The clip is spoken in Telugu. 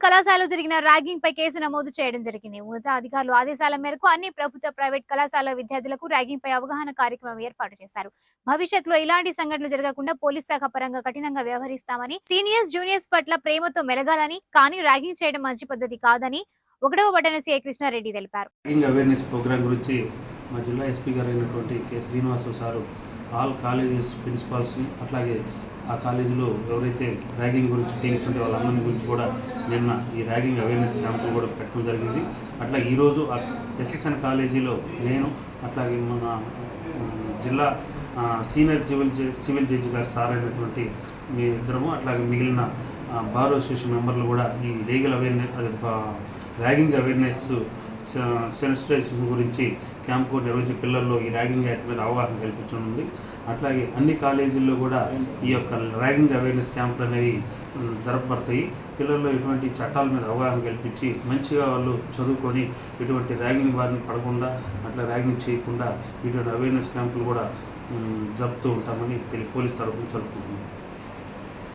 కళాశాలలో జరిగిన ర్యాగింగ్ పై కేసు నమోదు చేయడం జరిగింది. ఉన్నతాధికారుల ఆదేశాల మేరకు అన్ని ప్రభుత్వ, ప్రైవేట్ కళాశాల విద్యార్థులకు ర్యాగింగ్ పై అవగాహన కార్యక్రమం ఏర్పాటు చేశారు. భవిష్యత్తులో ఇలాంటి సంఘటనలు జరగకుండా పోలీస్ శాఖ పరంగా కఠినంగా వ్యవహరిస్తామని, సీనియర్స్, జూనియర్స్ పట్ల ప్రేమతో మెలగాలని, కానీ ర్యాగింగ్ చేయడం మంచి పద్ధతి కాదని 1వ పట్టణ సీఐ కృష్ణారెడ్డి తెలిపారు. ర్యాగింగ్ అవేర్నెస్ ప్రోగ్రామ్ గురించి మా జిల్లా ఎస్పీ గారు అయినటువంటి K Srinivasu sir all colleges ప్రిన్సిపాల్స్ని, అట్లాగే ఆ కాలేజీలో ఎవరైతే ర్యాగింగ్ గురించి టీమ్స్ ఉంటే వాళ్ళందరి గురించి కూడా నిన్న ఈ ర్యాగింగ్ అవేర్నెస్ క్యాంపులు కూడా పెట్టడం జరిగింది. అట్లాగే ఈరోజు ఎస్ఎస్ఎన్ కాలేజీలో నేను, అట్లాగే మన జిల్లా సీనియర్ సివిల్ జడ్జి గారు సార్ అయినటువంటి మీ ఇద్దరము, అట్లాగే మిగిలిన బార్ అసోసియేషన్ మెంబర్లు కూడా ఈ legal awareness ragging awareness sensitisation గురించి క్యాంపు నిర్వహించి పిల్లల్లో ఈ ర్యాగింగ్ యాక్ట్ మీద అవగాహన కల్పించనుంది. అట్లాగే అన్ని కాలేజీల్లో కూడా ఈ యొక్క ర్యాగింగ్ అవేర్నెస్ క్యాంపులు అనేవి జరపబడతాయి. పిల్లల్లో ఇటువంటి చట్టాల మీద అవగాహన కల్పించి మంచిగా వాళ్ళు చదువుకొని ఇటువంటి ర్యాగింగ్ బారిన పడకుండా, అట్లా ర్యాగింగ్ చేయకుండా ఇటువంటి అవేర్నెస్ క్యాంపులు కూడా జరుపుతూ ఉంటామని పోలీస్ తరఫున జరుపుకుంటున్నాం.